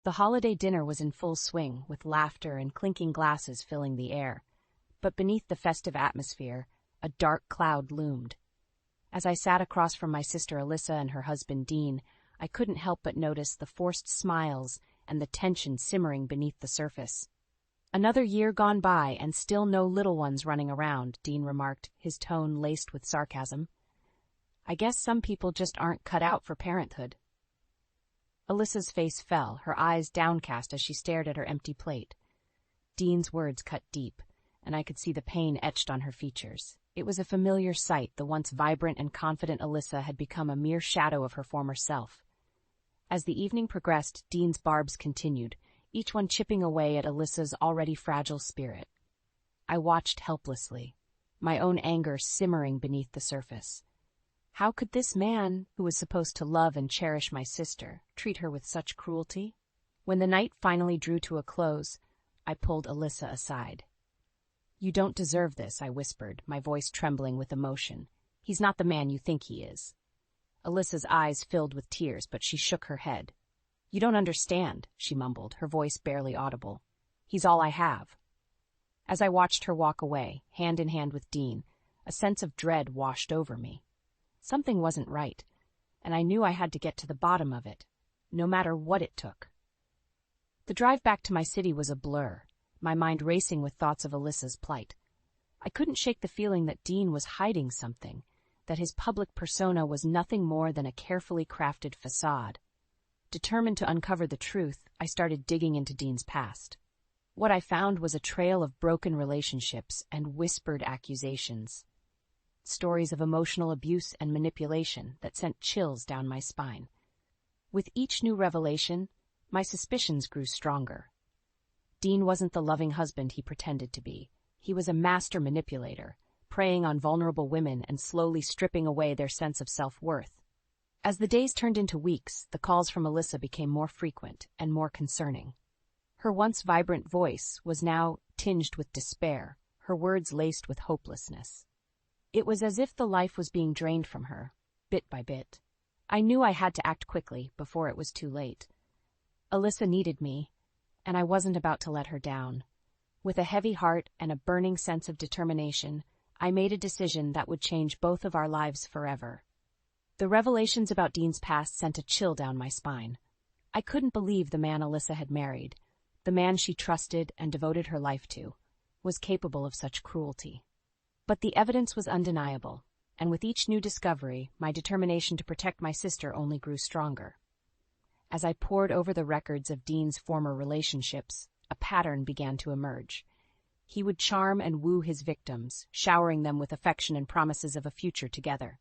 The holiday dinner was in full swing, with laughter and clinking glasses filling the air. But beneath the festive atmosphere, a dark cloud loomed. As I sat across from my sister Alyssa and her husband Dean, I couldn't help but notice the forced smiles and the tension simmering beneath the surface. "Another year gone by and still no little ones running around," Dean remarked, his tone laced with sarcasm. "I guess some people just aren't cut out for parenthood." Alyssa's face fell, her eyes downcast as she stared at her empty plate. Dean's words cut deep, and I could see the pain etched on her features. It was a familiar sight. The once vibrant and confident Alyssa had become a mere shadow of her former self. As the evening progressed, Dean's barbs continued, each one chipping away at Alyssa's already fragile spirit. I watched helplessly, my own anger simmering beneath the surface. How could this man, who was supposed to love and cherish my sister, treat her with such cruelty? When the night finally drew to a close, I pulled Alyssa aside. "You don't deserve this," I whispered, my voice trembling with emotion. "He's not the man you think he is." Alyssa's eyes filled with tears, but she shook her head. "You don't understand," she mumbled, her voice barely audible. "He's all I have." As I watched her walk away, hand in hand with Dean, a sense of dread washed over me. Something wasn't right, and I knew I had to get to the bottom of it, no matter what it took. The drive back to my city was a blur, my mind racing with thoughts of Alyssa's plight. I couldn't shake the feeling that Dean was hiding something, that his public persona was nothing more than a carefully crafted facade. Determined to uncover the truth, I started digging into Dean's past. What I found was a trail of broken relationships and whispered accusations. Stories of emotional abuse and manipulation that sent chills down my spine. With each new revelation, my suspicions grew stronger. Dean wasn't the loving husband he pretended to be. He was a master manipulator, preying on vulnerable women and slowly stripping away their sense of self-worth. As the days turned into weeks, the calls from Alyssa became more frequent and more concerning. Her once vibrant voice was now tinged with despair, her words laced with hopelessness. It was as if the life was being drained from her, bit by bit. I knew I had to act quickly before it was too late. Alyssa needed me, and I wasn't about to let her down. With a heavy heart and a burning sense of determination, I made a decision that would change both of our lives forever. The revelations about Dean's past sent a chill down my spine. I couldn't believe the man Alyssa had married, the man she trusted and devoted her life to, was capable of such cruelty. But the evidence was undeniable, and with each new discovery, my determination to protect my sister only grew stronger. As I pored over the records of Dean's former relationships, a pattern began to emerge. He would charm and woo his victims, showering them with affection and promises of a future together.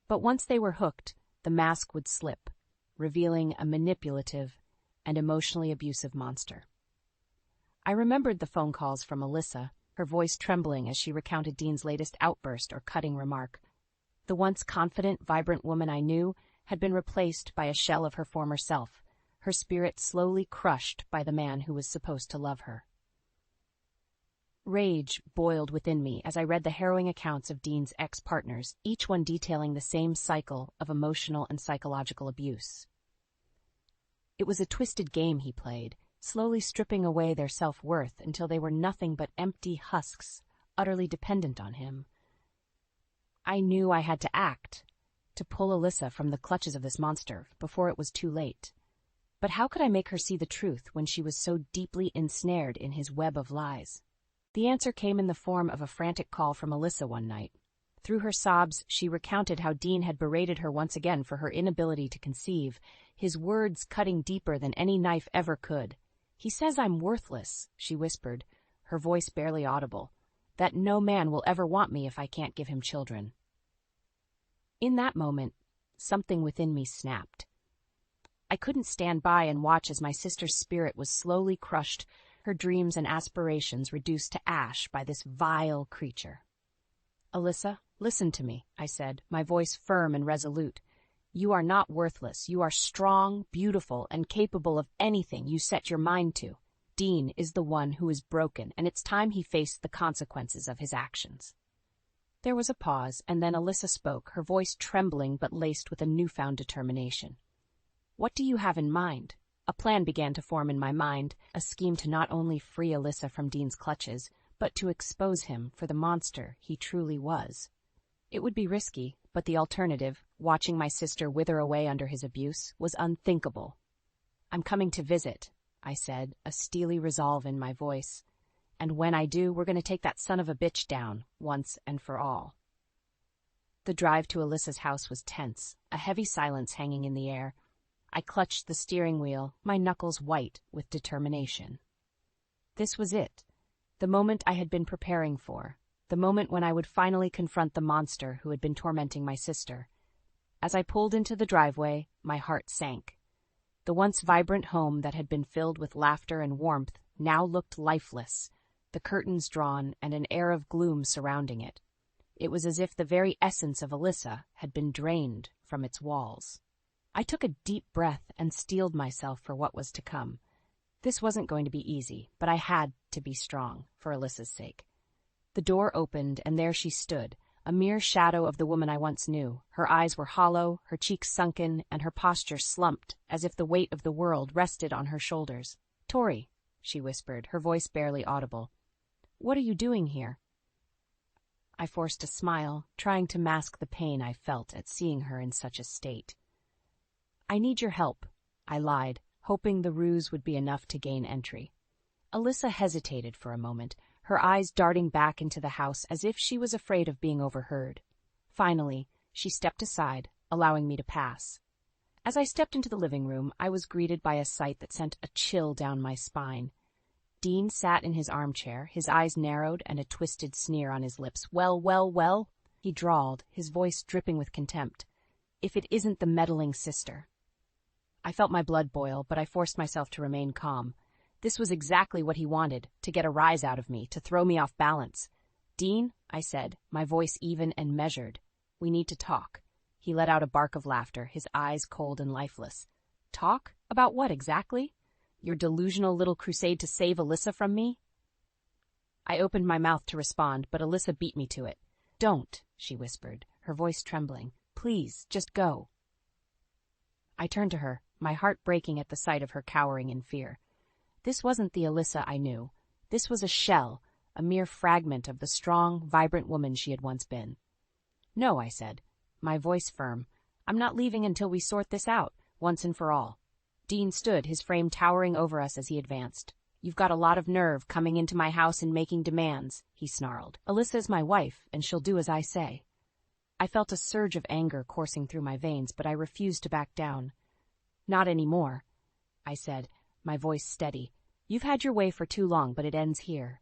But once they were hooked, the mask would slip, revealing a manipulative and emotionally abusive monster. I remembered the phone calls from Alyssa, her voice trembling as she recounted Dean's latest outburst or cutting remark. The once confident, vibrant woman I knew had been replaced by a shell of her former self, her spirit slowly crushed by the man who was supposed to love her. Rage boiled within me as I read the harrowing accounts of Dean's ex-partners, each one detailing the same cycle of emotional and psychological abuse. It was a twisted game he played, slowly stripping away their self-worth until they were nothing but empty husks, utterly dependent on him. I knew I had to act, to pull Alyssa from the clutches of this monster before it was too late. But how could I make her see the truth when she was so deeply ensnared in his web of lies? The answer came in the form of a frantic call from Alyssa one night. Through her sobs, she recounted how Dean had berated her once again for her inability to conceive, his words cutting deeper than any knife ever could. "He says I'm worthless," she whispered, her voice barely audible, "that no man will ever want me if I can't give him children." In that moment, something within me snapped. I couldn't stand by and watch as my sister's spirit was slowly crushed, her dreams and aspirations reduced to ash by this vile creature. "Alyssa, listen to me," I said, my voice firm and resolute. "You are not worthless. You are strong, beautiful, and capable of anything you set your mind to. Dean is the one who is broken, and it's time he faced the consequences of his actions." There was a pause, and then Alyssa spoke, her voice trembling but laced with a newfound determination. "What do you have in mind?" A plan began to form in my mind, a scheme to not only free Alyssa from Dean's clutches, but to expose him for the monster he truly was. It would be risky, but the alternative, watching my sister wither away under his abuse, was unthinkable. "I'm coming to visit," I said, a steely resolve in my voice. "And when I do, we're going to take that son of a bitch down, once and for all." The drive to Alyssa's house was tense, a heavy silence hanging in the air. I clutched the steering wheel, my knuckles white with determination. This was it, the moment I had been preparing for, the moment when I would finally confront the monster who had been tormenting my sister. As I pulled into the driveway, my heart sank. The once vibrant home that had been filled with laughter and warmth now looked lifeless, the curtains drawn and an air of gloom surrounding it. It was as if the very essence of Alyssa had been drained from its walls. I took a deep breath and steeled myself for what was to come. This wasn't going to be easy, but I had to be strong, for Alyssa's sake. The door opened, and there she stood, a mere shadow of the woman I once knew. Her eyes were hollow, her cheeks sunken, and her posture slumped, as if the weight of the world rested on her shoulders. "Tori," she whispered, her voice barely audible. "What are you doing here?" I forced a smile, trying to mask the pain I felt at seeing her in such a state. "I need your help," I lied, hoping the ruse would be enough to gain entry. Alyssa hesitated for a moment, her eyes darting back into the house as if she was afraid of being overheard. Finally, she stepped aside, allowing me to pass. As I stepped into the living room, I was greeted by a sight that sent a chill down my spine. Dean sat in his armchair, his eyes narrowed and a twisted sneer on his lips. Well, he drawled, his voice dripping with contempt. "If it isn't the meddling sister." I felt my blood boil, but I forced myself to remain calm. This was exactly what he wanted, to get a rise out of me, to throw me off balance. "Dean," I said, my voice even and measured, "we need to talk." He let out a bark of laughter, his eyes cold and lifeless. "Talk? About what exactly? Your delusional little crusade to save Alyssa from me?" I opened my mouth to respond, but Alyssa beat me to it. "Don't," she whispered, her voice trembling. "Please, just go." I turned to her, my heart breaking at the sight of her cowering in fear. This wasn't the Alyssa I knew. This was a shell, a mere fragment of the strong, vibrant woman she had once been. "No," I said, my voice firm. "I'm not leaving until we sort this out, once and for all." Dean stood, his frame towering over us as he advanced. "You've got a lot of nerve coming into my house and making demands," he snarled. "Alyssa's my wife, and she'll do as I say." I felt a surge of anger coursing through my veins, but I refused to back down. "Not anymore," I said, my voice steady. "You've had your way for too long, but it ends here."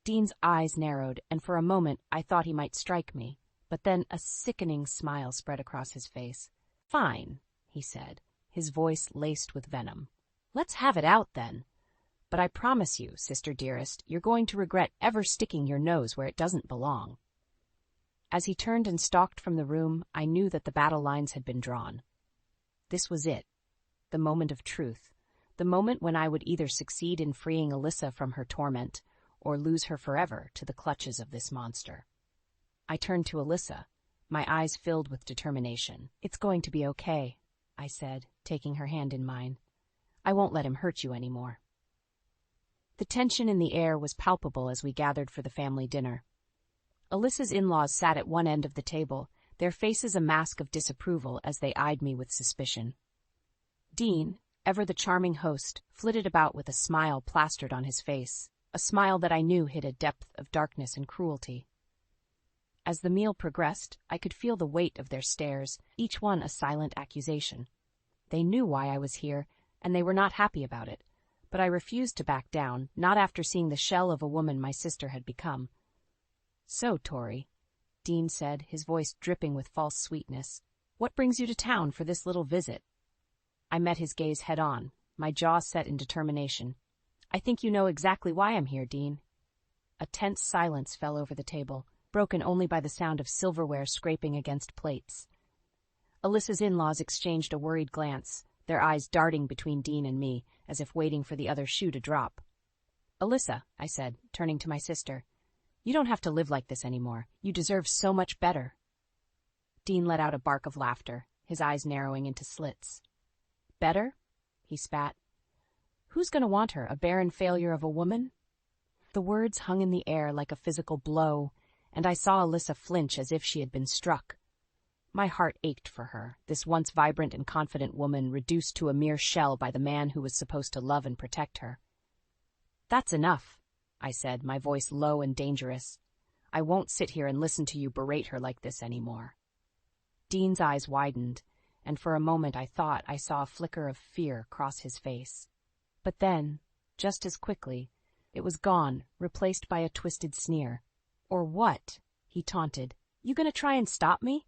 Dean's eyes narrowed, and for a moment I thought he might strike me, but then a sickening smile spread across his face. "Fine," he said, his voice laced with venom. "Let's have it out, then. But I promise you, sister dearest, you're going to regret ever sticking your nose where it doesn't belong." As he turned and stalked from the room, I knew that the battle lines had been drawn. This was it, the moment of truth, the moment when I would either succeed in freeing Alyssa from her torment or lose her forever to the clutches of this monster. I turned to Alyssa, my eyes filled with determination. "It's going to be okay," I said, taking her hand in mine. "I won't let him hurt you anymore." The tension in the air was palpable as we gathered for the family dinner. Alyssa's in-laws sat at one end of the table, their faces a mask of disapproval as they eyed me with suspicion. Dean, ever the charming host, flitted about with a smile plastered on his face, a smile that I knew hid a depth of darkness and cruelty. As the meal progressed, I could feel the weight of their stares, each one a silent accusation. They knew why I was here, and they were not happy about it, but I refused to back down, not after seeing the shell of a woman my sister had become. "So, Tori," Dean said, his voice dripping with false sweetness, "what brings you to town for this little visit?" I met his gaze head-on, my jaw set in determination. "I think you know exactly why I'm here, Dean." A tense silence fell over the table, broken only by the sound of silverware scraping against plates. Alyssa's in-laws exchanged a worried glance, their eyes darting between Dean and me, as if waiting for the other shoe to drop. "Alyssa," I said, turning to my sister, "you don't have to live like this anymore. You deserve so much better." Dean let out a bark of laughter, his eyes narrowing into slits. "Better?" he spat. Who's going to want her, a barren failure of a woman? The words hung in the air like a physical blow, and I saw Alyssa flinch as if she had been struck. My heart ached for her, this once vibrant and confident woman reduced to a mere shell by the man who was supposed to love and protect her. That's enough, I said, my voice low and dangerous. I won't sit here and listen to you berate her like this anymore. Dean's eyes widened, and for a moment I thought I saw a flicker of fear cross his face. But then, just as quickly, it was gone, replaced by a twisted sneer. Or what? He taunted. You gonna try and stop me?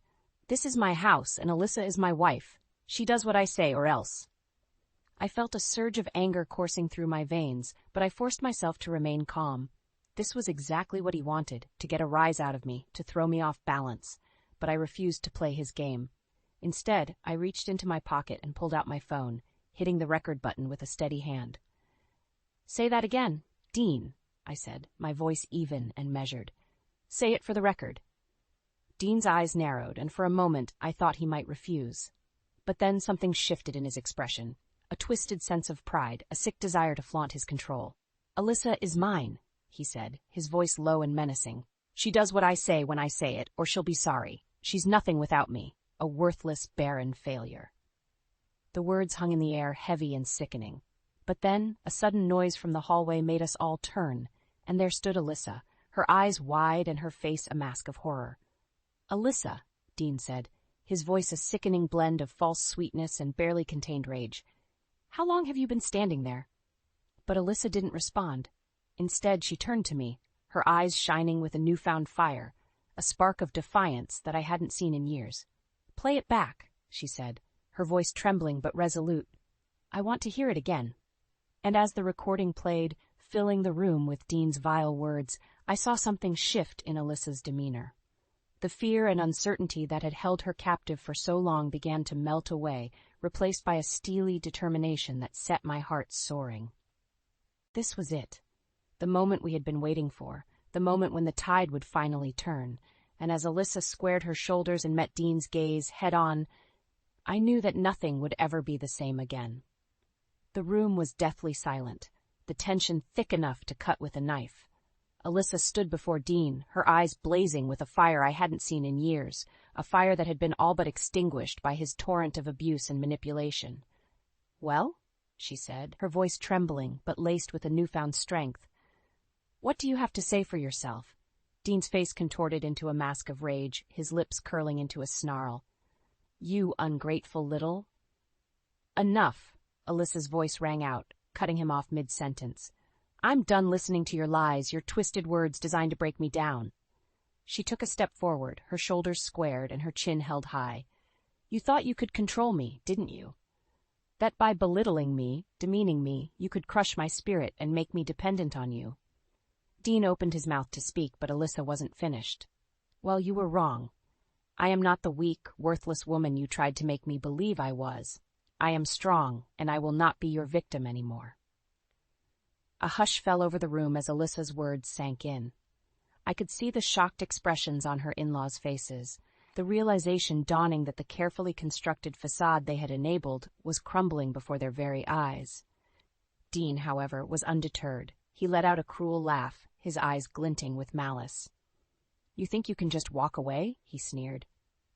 This is my house, and Alyssa is my wife. She does what I say, or else. I felt a surge of anger coursing through my veins, but I forced myself to remain calm. This was exactly what he wanted, to get a rise out of me, to throw me off balance. But I refused to play his game. Instead, I reached into my pocket and pulled out my phone, hitting the record button with a steady hand. Say that again, Dean, I said, my voice even and measured. Say it for the record. Dean's eyes narrowed, and for a moment I thought he might refuse. But then something shifted in his expression, a twisted sense of pride, a sick desire to flaunt his control. Alyssa is mine, he said, his voice low and menacing. She does what I say when I say it, or she'll be sorry. She's nothing without me, a worthless, barren failure. The words hung in the air, heavy and sickening. But then a sudden noise from the hallway made us all turn, and there stood Alyssa, her eyes wide and her face a mask of horror. Alyssa, Dean said, his voice a sickening blend of false sweetness and barely contained rage. How long have you been standing there? But Alyssa didn't respond. Instead, she turned to me, her eyes shining with a newfound fire, a spark of defiance that I hadn't seen in years. Play it back, she said, her voice trembling but resolute. I want to hear it again. And as the recording played, filling the room with Dean's vile words, I saw something shift in Alyssa's demeanor. The fear and uncertainty that had held her captive for so long began to melt away, replaced by a steely determination that set my heart soaring. This was it, the moment we had been waiting for, the moment when the tide would finally turn, and as Alyssa squared her shoulders and met Dean's gaze head-on, I knew that nothing would ever be the same again. The room was deathly silent, the tension thick enough to cut with a knife. Alyssa stood before Dean, her eyes blazing with a fire I hadn't seen in years, a fire that had been all but extinguished by his torrent of abuse and manipulation. Well, she said, her voice trembling but laced with a newfound strength. What do you have to say for yourself? Dean's face contorted into a mask of rage, his lips curling into a snarl. You ungrateful little... Enough, Alyssa's voice rang out, cutting him off mid-sentence. I'm done listening to your lies, your twisted words designed to break me down. She took a step forward, her shoulders squared and her chin held high. You thought you could control me, didn't you? That by belittling me, demeaning me, you could crush my spirit and make me dependent on you. Dean opened his mouth to speak, but Alyssa wasn't finished. Well, you were wrong. I am not the weak, worthless woman you tried to make me believe I was. I am strong, and I will not be your victim anymore. A hush fell over the room as Alyssa's words sank in. I could see the shocked expressions on her in-laws' faces, the realization dawning that the carefully constructed facade they had enabled was crumbling before their very eyes. Dean, however, was undeterred. He let out a cruel laugh, his eyes glinting with malice. You think you can just walk away? He sneered.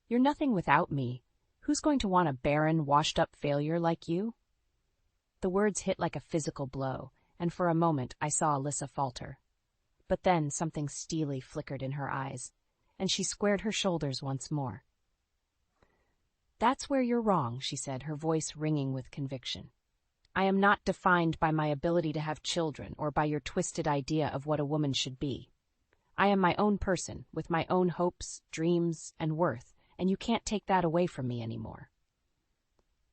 You're nothing without me. Who's going to want a barren, washed-up failure like you? The words hit like a physical blow, and for a moment I saw Alyssa falter. But then something steely flickered in her eyes, and she squared her shoulders once more. That's where you're wrong, she said, her voice ringing with conviction. I am not defined by my ability to have children or by your twisted idea of what a woman should be. I am my own person, with my own hopes, dreams, and worth, and you can't take that away from me anymore.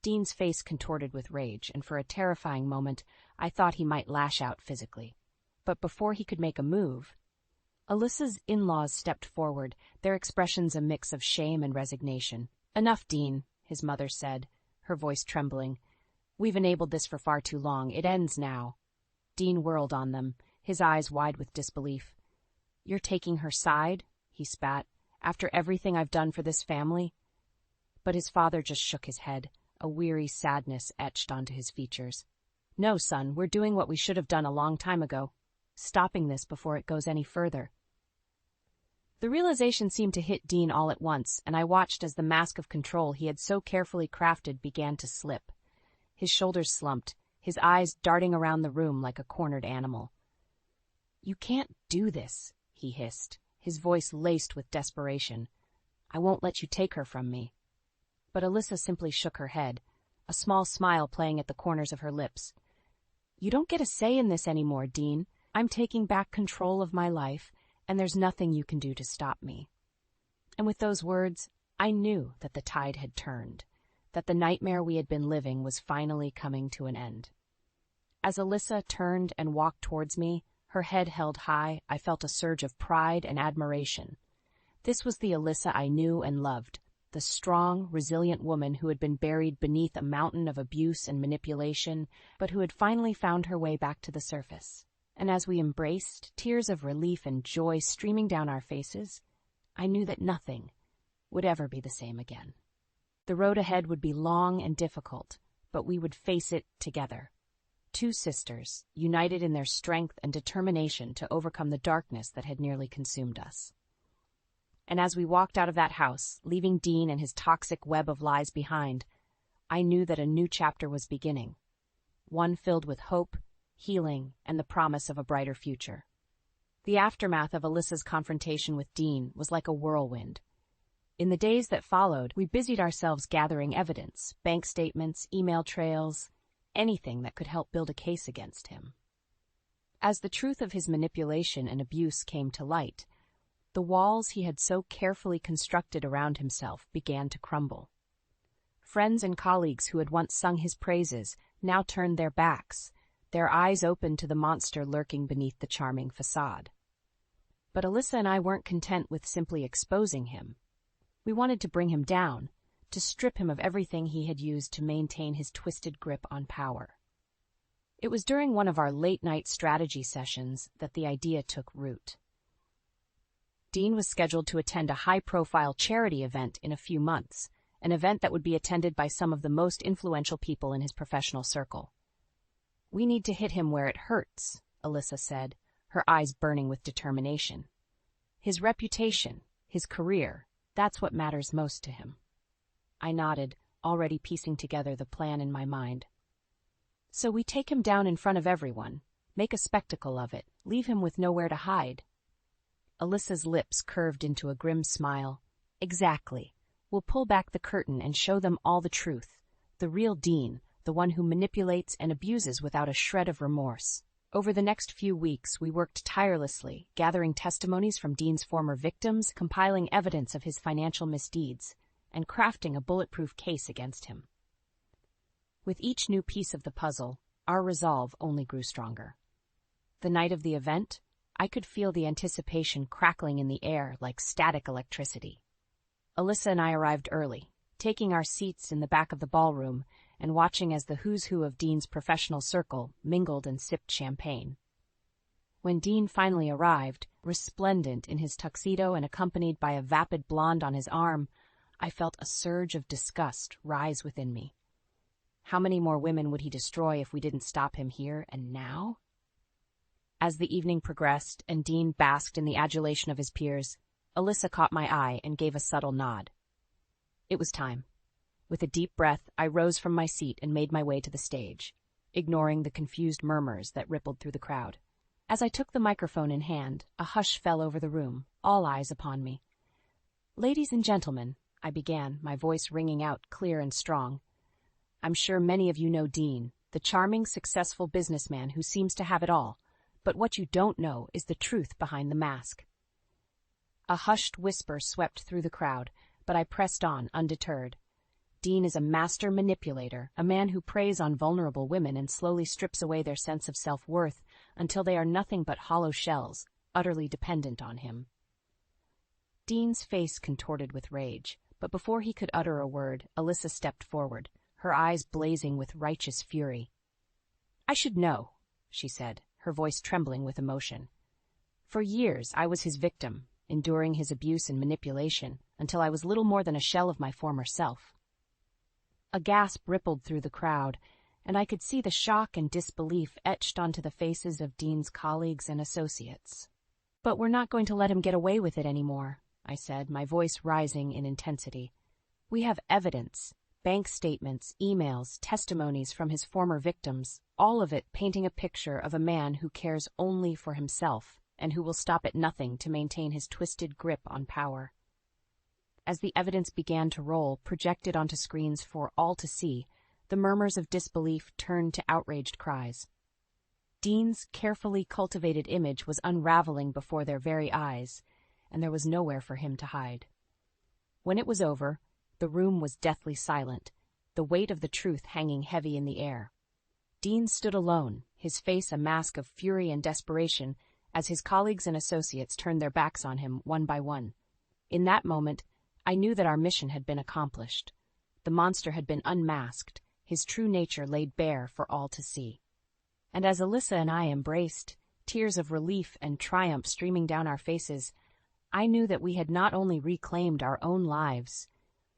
Dean's face contorted with rage, and for a terrifying moment I thought he might lash out physically. But before he could make a move, Alyssa's in-laws stepped forward, their expressions a mix of shame and resignation. Enough, Dean, his mother said, her voice trembling. We've enabled this for far too long. It ends now. Dean whirled on them, his eyes wide with disbelief. You're taking her side? He spat. After everything I've done for this family? But his father just shook his head. a weary sadness etched onto his features. "No, son, we're doing what we should have done a long time ago, stopping this before it goes any further." The realization seemed to hit Dean all at once, and I watched as the mask of control he had so carefully crafted began to slip. His shoulders slumped, his eyes darting around the room like a cornered animal. "You can't do this," he hissed, his voice laced with desperation. "I won't let you take her from me." But Alyssa simply shook her head, a small smile playing at the corners of her lips. "You don't get a say in this anymore, Dean. I'm taking back control of my life, and there's nothing you can do to stop me." And with those words, I knew that the tide had turned, that the nightmare we had been living was finally coming to an end. As Alyssa turned and walked towards me, her head held high, I felt a surge of pride and admiration. This was the Alyssa I knew and loved, the strong, resilient woman who had been buried beneath a mountain of abuse and manipulation, but who had finally found her way back to the surface. And as we embraced, tears of relief and joy streaming down our faces, I knew that nothing would ever be the same again. The road ahead would be long and difficult, but we would face it together. Two sisters, united in their strength and determination to overcome the darkness that had nearly consumed us. And as we walked out of that house, leaving Dean and his toxic web of lies behind, I knew that a new chapter was beginning, one filled with hope, healing, and the promise of a brighter future. The aftermath of Alyssa's confrontation with Dean was like a whirlwind. In the days that followed, we busied ourselves gathering evidence, bank statements, email trails, anything that could help build a case against him. As the truth of his manipulation and abuse came to light, the walls he had so carefully constructed around himself began to crumble. Friends and colleagues who had once sung his praises now turned their backs, their eyes open to the monster lurking beneath the charming facade. But Alyssa and I weren't content with simply exposing him. We wanted to bring him down, to strip him of everything he had used to maintain his twisted grip on power. It was during one of our late-night strategy sessions that the idea took root. Dean was scheduled to attend a high-profile charity event in a few months, an event that would be attended by some of the most influential people in his professional circle. "We need to hit him where it hurts," Alyssa said, her eyes burning with determination. "His reputation, his career, that's what matters most to him." I nodded, already piecing together the plan in my mind. "So we take him down in front of everyone, make a spectacle of it, leave him with nowhere to hide." Alyssa's lips curved into a grim smile. "Exactly. We'll pull back the curtain and show them all the truth. The real Dean, the one who manipulates and abuses without a shred of remorse." Over the next few weeks, we worked tirelessly, gathering testimonies from Dean's former victims, compiling evidence of his financial misdeeds, and crafting a bulletproof case against him. With each new piece of the puzzle, our resolve only grew stronger. The night of the event, I could feel the anticipation crackling in the air like static electricity. Alyssa and I arrived early, taking our seats in the back of the ballroom and watching as the who's who of Dean's professional circle mingled and sipped champagne. When Dean finally arrived, resplendent in his tuxedo and accompanied by a vapid blonde on his arm, I felt a surge of disgust rise within me. How many more women would he destroy if we didn't stop him here and now? As the evening progressed and Dean basked in the adulation of his peers, Alyssa caught my eye and gave a subtle nod. It was time. With a deep breath, I rose from my seat and made my way to the stage, ignoring the confused murmurs that rippled through the crowd. As I took the microphone in hand, a hush fell over the room, all eyes upon me. "Ladies and gentlemen," I began, my voice ringing out clear and strong. "I'm sure many of you know Dean, the charming, successful businessman who seems to have it all, but what you don't know is the truth behind the mask." A hushed whisper swept through the crowd, but I pressed on, undeterred. Dean is a master manipulator, a man who preys on vulnerable women and slowly strips away their sense of self-worth until they are nothing but hollow shells, utterly dependent on him. Dean's face contorted with rage, but before he could utter a word, Alyssa stepped forward, her eyes blazing with righteous fury. "I should know," she said, her voice trembling with emotion. "For years I was his victim, enduring his abuse and manipulation, until I was little more than a shell of my former self." A gasp rippled through the crowd, and I could see the shock and disbelief etched onto the faces of Dean's colleagues and associates. "But we're not going to let him get away with it anymore," I said, my voice rising in intensity. "We have evidence, bank statements, emails, testimonies from his former victims, all of it painting a picture of a man who cares only for himself and who will stop at nothing to maintain his twisted grip on power." As the evidence began to roll, projected onto screens for all to see, the murmurs of disbelief turned to outraged cries. Dean's carefully cultivated image was unraveling before their very eyes, and there was nowhere for him to hide. When it was over, the room was deathly silent, the weight of the truth hanging heavy in the air. Dean stood alone, his face a mask of fury and desperation, as his colleagues and associates turned their backs on him one by one. In that moment, I knew that our mission had been accomplished. The monster had been unmasked, his true nature laid bare for all to see. And as Alyssa and I embraced, tears of relief and triumph streaming down our faces, I knew that we had not only reclaimed our own lives,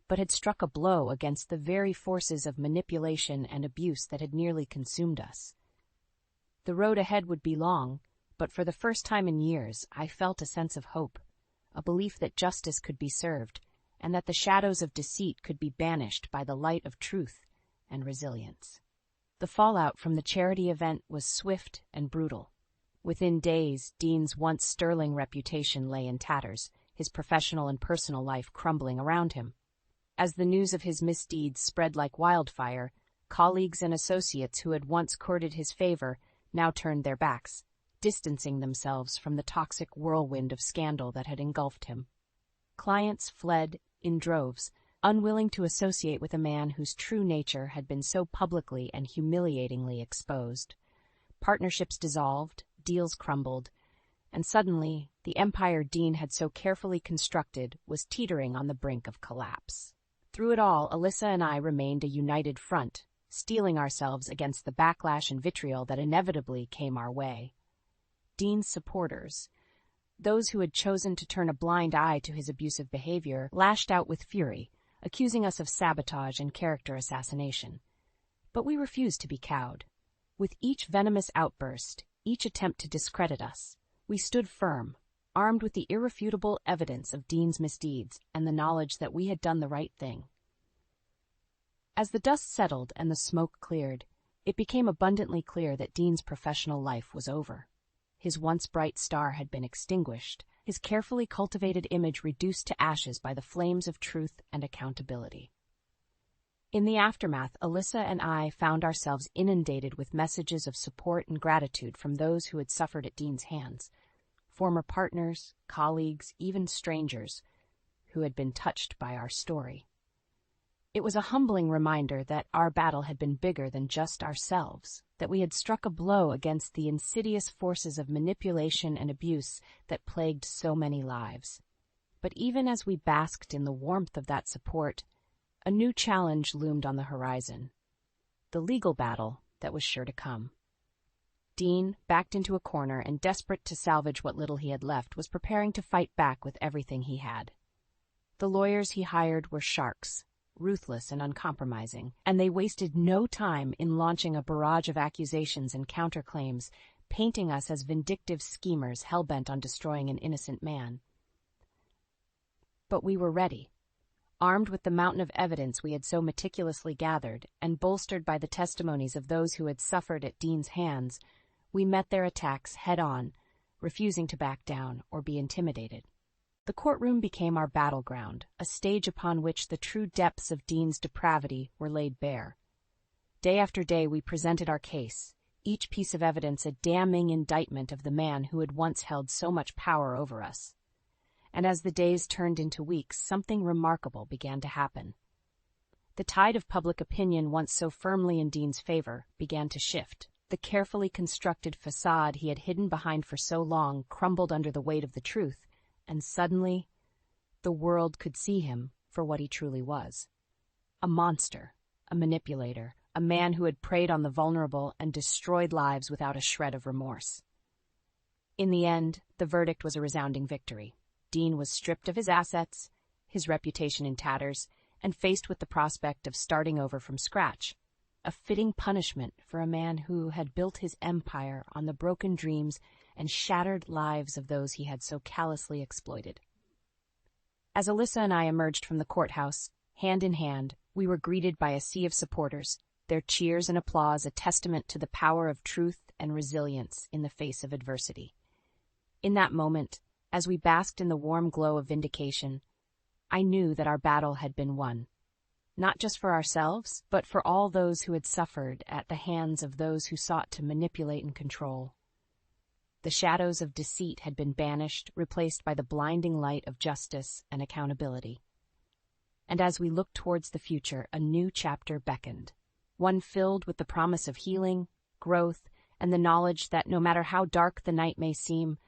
but had struck a blow against the very forces of manipulation and abuse that had nearly consumed us. The road ahead would be long, but for the first time in years I felt a sense of hope, a belief that justice could be served, and that the shadows of deceit could be banished by the light of truth and resilience. The fallout from the charity event was swift and brutal. Within days, Dean's once sterling reputation lay in tatters, his professional and personal life crumbling around him. As the news of his misdeeds spread like wildfire, colleagues and associates who had once courted his favor now turned their backs, distancing themselves from the toxic whirlwind of scandal that had engulfed him. Clients fled in droves, unwilling to associate with a man whose true nature had been so publicly and humiliatingly exposed. Partnerships dissolved, deals crumbled, and suddenly the empire Dean had so carefully constructed was teetering on the brink of collapse. Through it all, Alyssa and I remained a united front, steeling ourselves against the backlash and vitriol that inevitably came our way. Dean's supporters, those who had chosen to turn a blind eye to his abusive behavior, lashed out with fury, accusing us of sabotage and character assassination. But we refused to be cowed. With each venomous outburst, each attempt to discredit us, we stood firm, armed with the irrefutable evidence of Dean's misdeeds and the knowledge that we had done the right thing. As the dust settled and the smoke cleared, it became abundantly clear that Dean's professional life was over. His once bright star had been extinguished, his carefully cultivated image reduced to ashes by the flames of truth and accountability. In the aftermath, Alyssa and I found ourselves inundated with messages of support and gratitude from those who had suffered at Dean's hands, former partners, colleagues, even strangers who had been touched by our story. It was a humbling reminder that our battle had been bigger than just ourselves, that we had struck a blow against the insidious forces of manipulation and abuse that plagued so many lives. But even as we basked in the warmth of that support, a new challenge loomed on the horizon, the legal battle that was sure to come. Dean, backed into a corner and desperate to salvage what little he had left, was preparing to fight back with everything he had. The lawyers he hired were sharks, ruthless and uncompromising, and they wasted no time in launching a barrage of accusations and counterclaims, painting us as vindictive schemers hell-bent on destroying an innocent man. But we were ready. Armed with the mountain of evidence we had so meticulously gathered, and bolstered by the testimonies of those who had suffered at Dean's hands, we met their attacks head-on, refusing to back down or be intimidated. The courtroom became our battleground, a stage upon which the true depths of Dean's depravity were laid bare. Day after day we presented our case, each piece of evidence a damning indictment of the man who had once held so much power over us. And as the days turned into weeks, something remarkable began to happen. The tide of public opinion, once so firmly in Dean's favor, began to shift. The carefully constructed facade he had hidden behind for so long crumbled under the weight of the truth, and suddenly the world could see him for what he truly was. A monster, a manipulator, a man who had preyed on the vulnerable and destroyed lives without a shred of remorse. In the end, the verdict was a resounding victory. Dean was stripped of his assets, his reputation in tatters, and faced with the prospect of starting over from scratch, a fitting punishment for a man who had built his empire on the broken dreams and shattered lives of those he had so callously exploited. As Alyssa and I emerged from the courthouse, hand in hand, we were greeted by a sea of supporters, their cheers and applause a testament to the power of truth and resilience in the face of adversity. In that moment, as we basked in the warm glow of vindication, I knew that our battle had been won, not just for ourselves, but for all those who had suffered at the hands of those who sought to manipulate and control. The shadows of deceit had been banished, replaced by the blinding light of justice and accountability. And as we looked towards the future, a new chapter beckoned, one filled with the promise of healing, growth, and the knowledge that no matter how dark the night may seem,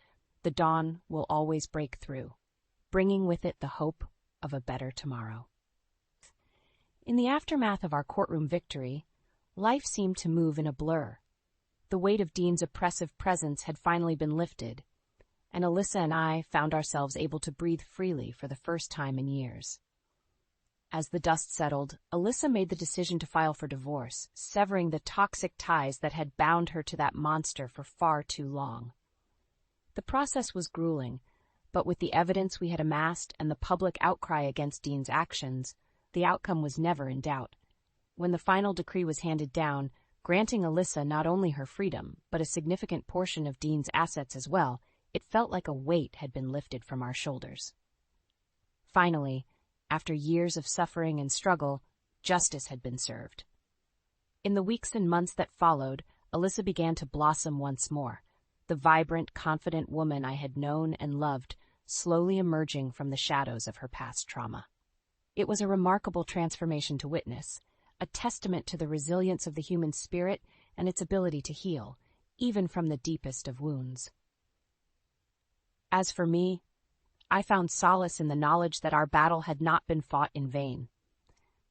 the dawn will always break through, bringing with it the hope of a better tomorrow. In the aftermath of our courtroom victory, life seemed to move in a blur. The weight of Dean's oppressive presence had finally been lifted, and Alyssa and I found ourselves able to breathe freely for the first time in years. As the dust settled, Alyssa made the decision to file for divorce, severing the toxic ties that had bound her to that monster for far too long. The process was grueling, but with the evidence we had amassed and the public outcry against Dean's actions, the outcome was never in doubt. When the final decree was handed down, granting Alyssa not only her freedom, but a significant portion of Dean's assets as well, it felt like a weight had been lifted from our shoulders. Finally, after years of suffering and struggle, justice had been served. In the weeks and months that followed, Alyssa began to blossom once more, the vibrant, confident woman I had known and loved, slowly emerging from the shadows of her past trauma. It was a remarkable transformation to witness, a testament to the resilience of the human spirit and its ability to heal, even from the deepest of wounds. As for me, I found solace in the knowledge that our battle had not been fought in vain.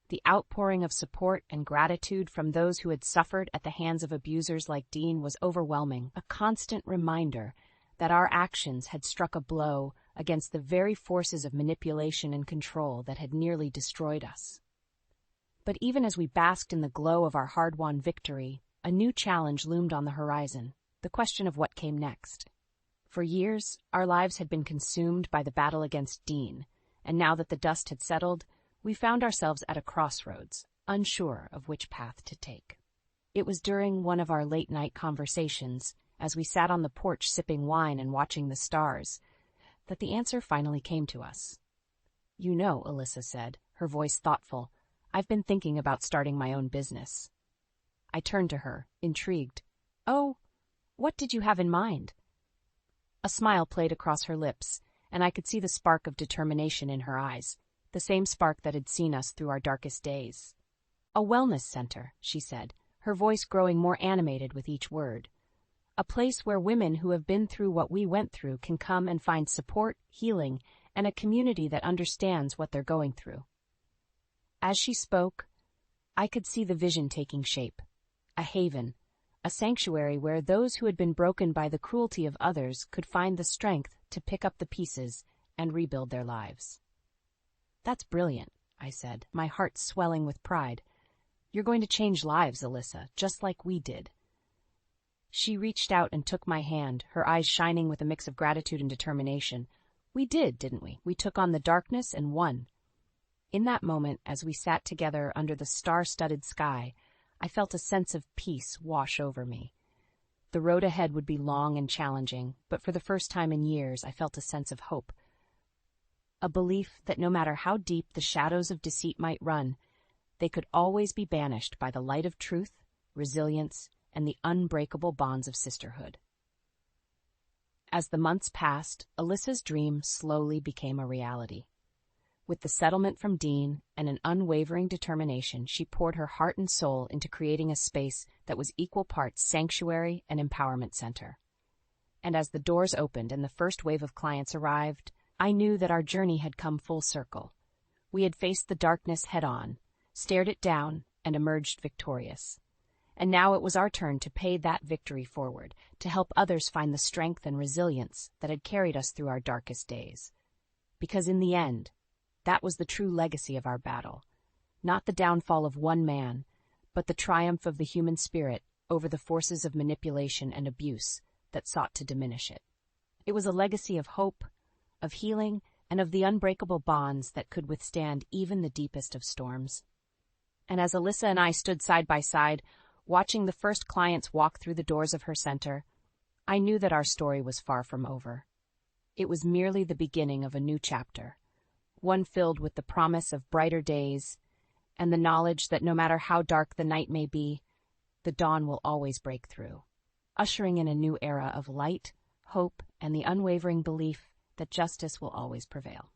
The outpouring of support and gratitude from those who had suffered at the hands of abusers like Dean was overwhelming, a constant reminder that our actions had struck a blow against the very forces of manipulation and control that had nearly destroyed us. But even as we basked in the glow of our hard-won victory, a new challenge loomed on the horizon, the question of what came next. For years, our lives had been consumed by the battle against Dean, and now that the dust had settled, we found ourselves at a crossroads, unsure of which path to take. It was during one of our late-night conversations, as we sat on the porch sipping wine and watching the stars, that the answer finally came to us. "You know," Alyssa said, her voice thoughtful, "I've been thinking about starting my own business." I turned to her, intrigued. "Oh, what did you have in mind?" A smile played across her lips, and I could see the spark of determination in her eyes, the same spark that had seen us through our darkest days. "A wellness center," she said, her voice growing more animated with each word. "A place where women who have been through what we went through can come and find support, healing, and a community that understands what they're going through." As she spoke, I could see the vision taking shape, a haven, a sanctuary where those who had been broken by the cruelty of others could find the strength to pick up the pieces and rebuild their lives. "That's brilliant," I said, my heart swelling with pride. "You're going to change lives, Alyssa, just like we did." She reached out and took my hand, her eyes shining with a mix of gratitude and determination. "We did, didn't we? We took on the darkness and won." In that moment, as we sat together under the star-studded sky, I felt a sense of peace wash over me. The road ahead would be long and challenging, but for the first time in years, I felt a sense of hope. A belief that no matter how deep the shadows of deceit might run, they could always be banished by the light of truth, resilience, and the unbreakable bonds of sisterhood. As the months passed, Alyssa's dream slowly became a reality. With the settlement from Dean and an unwavering determination, she poured her heart and soul into creating a space that was equal parts sanctuary and empowerment center. And as the doors opened and the first wave of clients arrived, I knew that our journey had come full circle. We had faced the darkness head-on, stared it down, and emerged victorious. And now it was our turn to pay that victory forward, to help others find the strength and resilience that had carried us through our darkest days. Because in the end, that was the true legacy of our battle, not the downfall of one man, but the triumph of the human spirit over the forces of manipulation and abuse that sought to diminish it. It was a legacy of hope, of healing, and of the unbreakable bonds that could withstand even the deepest of storms. And as Alyssa and I stood side by side, watching the first clients walk through the doors of her center, I knew that our story was far from over. It was merely the beginning of a new chapter, one filled with the promise of brighter days and the knowledge that no matter how dark the night may be, the dawn will always break through, ushering in a new era of light, hope, and the unwavering belief that justice will always prevail.